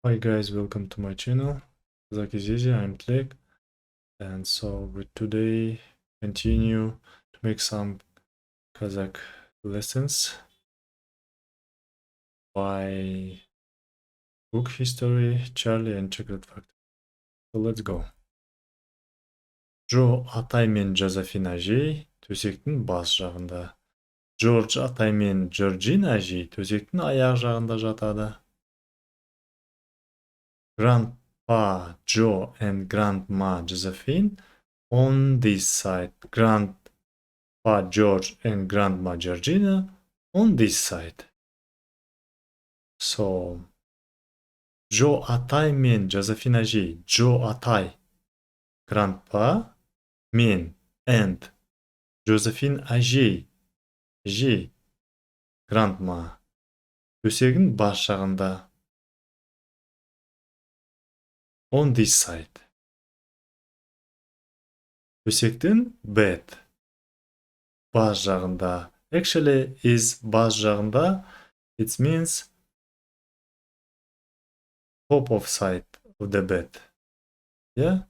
Hi guys, welcome to my channel. Kazakh is easy, I'm Tlek, and so we today continue to make some Kazakh lessons by book history, Charlie and Chocolate Factory. So let's go. Джо атай мен Жозефин әжей төсектің бас жағында. Джордж атай мен Джорджин әжей төсектің аяқ жағында жатады. Grandpa Joe and Grandma Josephine on this side. Grandpa George and Grandma Georgina on this side. So, Joe атай мен Josephine әжей. Joe атай, Grandpa, мен, and Josephine әжей, Grandma, төсегін бас жағында. On this side. Төсектің bed, бас жағында. Actually, is бас жағында. It means top of side of the bed. Yeah?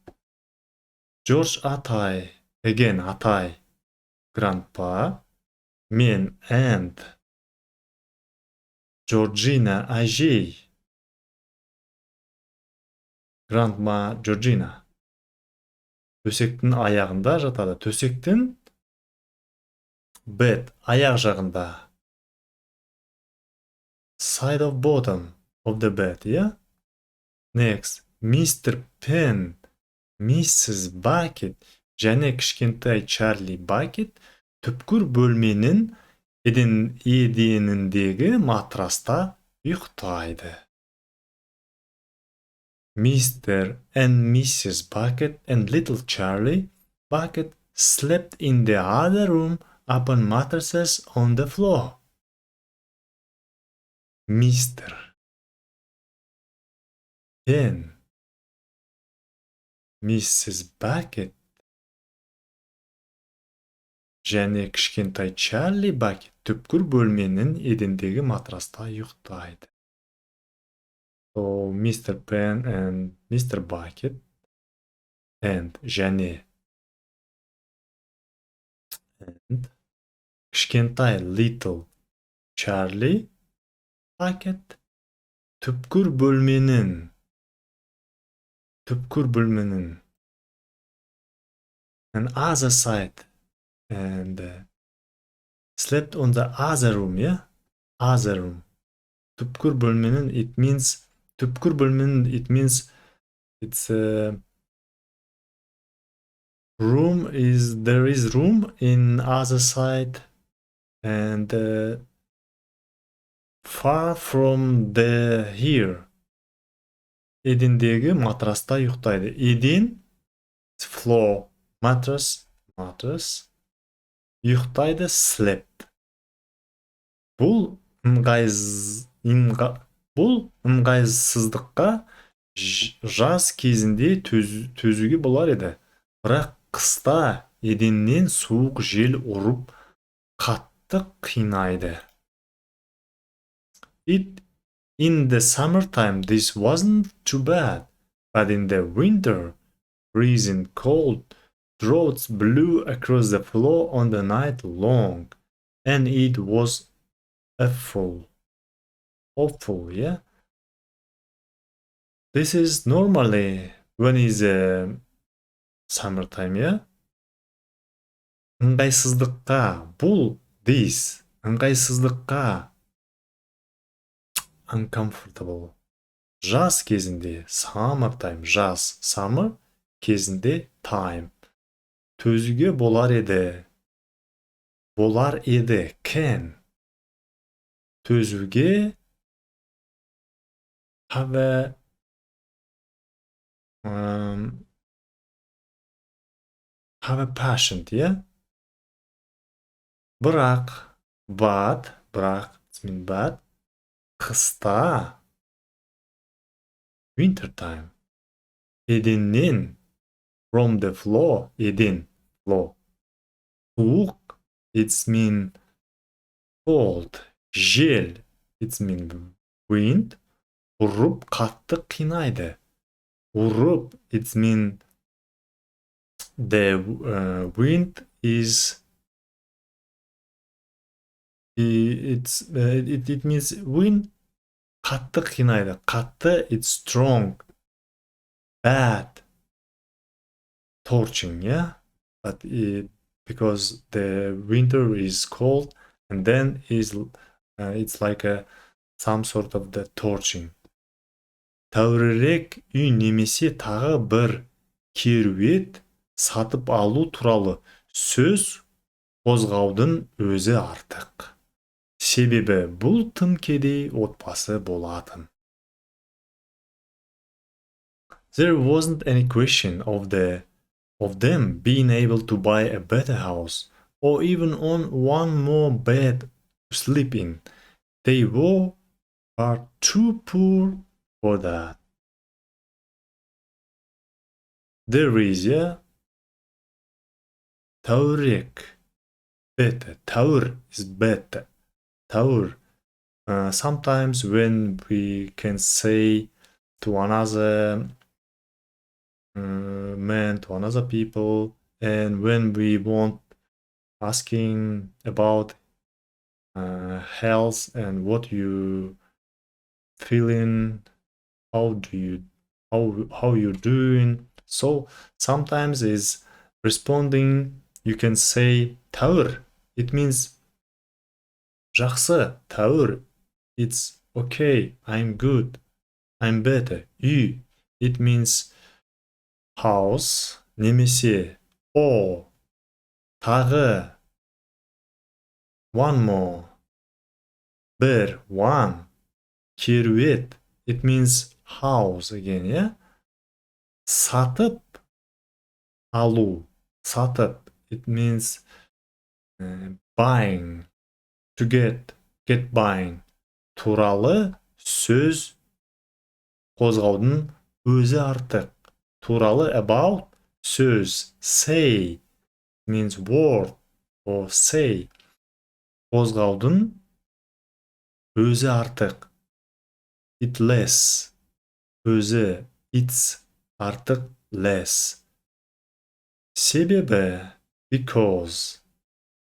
George атай, again атай, Grandpa, мен, and Georgina әжей, Grandma Georgina. Төсектің аяғында жатады. Төсектің bed, аяқ жағында. Side of bottom of the bed, yeah? Next, Mr. Penn, Mrs. Bucket және кішкентай Charlie Bucket түпкір бөлменің еденіндегі матраста ұйықтайды. Mr. and Mrs. Bucket and little Charlie Bucket slept in the other room upon mattresses on the floor. Mr. Penn, Mrs. Bucket және кішкентай Charlie Bucket түпкір бөлменің едендегі матраста ұйықтайды. So, Mr. Penn and Mr. Bucket and және and кішкентай little Charlie Bucket түпкір бөлменің and other side and slept on the other room, yeah? Other room. Түпкір бөлменің, it means түпкір бөлменің, it means it's a room is there is room in other side and far from the here. Едендегі матраста ұйықтайды. Еден floor, mattress, ұйықтайды slept. Бұл ыңғайсыздыққа жаз кезінде төзуге болар еді. Бірақ қыста еденнен суық жел ұрып қатты қинайды. In the summertime, this wasn't too bad, but in the winter, freezing cold draughts blew across the floor on the night long, and it was awful, yeah? This is normally when is summertime, yeah? Ыңғайсыздыққа, бұл, this, ыңғайсыздыққа, uncomfortable. Жаз кезінде, summertime, жаз, summer кезінде, time. Төзуге болар еді, can. Төзуге, have a patient, yeah? Бірақ, it's mean but, қыста, winter time, еденнен, from the floor, еден, floor, суық, it's mean cold, жел, it's mean wind, Ұрып қатты қинайды. Ұрып, it means the wind is it means wind қатты қинайды. Қатты, it's strong. Bad, torching, yeah? But because the winter is cold and then it's like some sort of the torching. Тәуірірек үй немесе тағы бір керует сатып алу туралы сөз қозғаудың өзі артық. Себебі бұл тым кедей отбасы болатын. There wasn't any question of them being able to buy a better house or even on one more bed to sleep in. They are too poor for that. There is, yeah? Taurik. Better. Taur is better. Taur. Sometimes when we can say to another man, to another people, and when we want asking about health and what you feeling, how you doing. So sometimes is responding, you can say tauır. It means жақсы, tauır. It's okay, I'm good, I'm better. Үй. It means house. Немесе o. Тағы. One more. Bir. One. Керует. It means house again, yeah? Сатып алу. Сатып. It means buying. To get buying. Туралы сөз қозғаудың өзі артық. Туралы about сөз. Say means word or say. Қозғаудың өзі артық. It less. Өзі. It's артық less. Себебі. Because.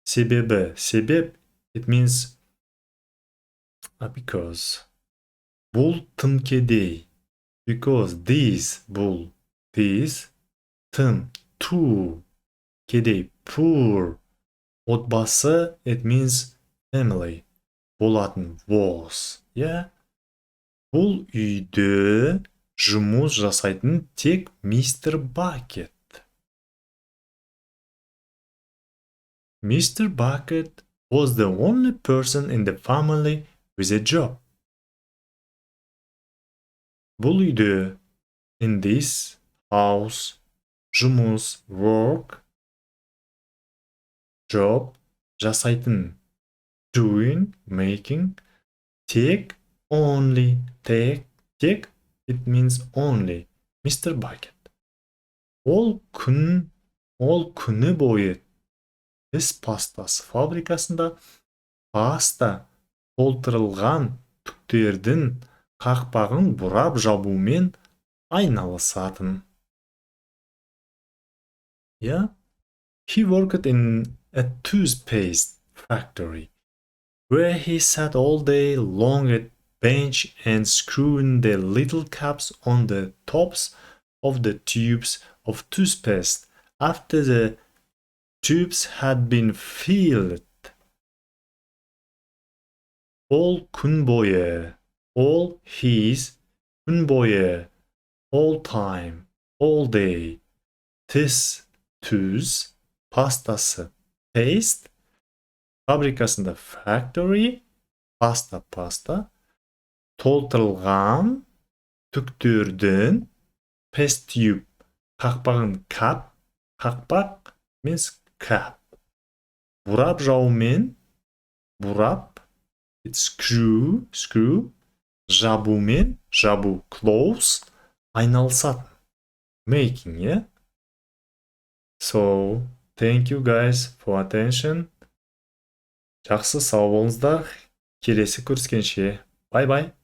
Себебі. Себеп. It means because. Бұл тым кедей. Because this. Бұл. This. Тым. Too. Кедей. Poor. Отбасы. It means family. Болатын. Was. Yeah? Бұл үйде жұмыс жасайтын тек мистер Бакет. Mr. Bucket was the only person in the family with a job. Бұл үйде, in this house, жұмыс, work, job, жасайтын, doing, making, тек, only, тек, it means only, Mr. Bucket. Ол күні бойы тіс пастасы фабрикасында паста толтырылған түктердің қақпағын бұрап жабумен айналысатын. Yeah? He worked in a toothpaste factory where he sat all day long at bench and screwing the little caps on the tops of the tubes of toothpaste after the tubes had been filled. All күн бойы. All his. Күн бойы. All time. All day. Тіс. Tooth. Pastası. Paste. Fabrikasında factory. Pasta. Толтырылған. Түктердің. Paste tube. Қақпағын cap. Қақпақ means cap. Бұрап жаумен. Бұрап. It's screw. Жабумен. Жабу. Close. Айналысатын. Making, yeah? So, thank you guys for attention. Жақсы сау болыңыздар. Келесі көріскенше. Bye bye.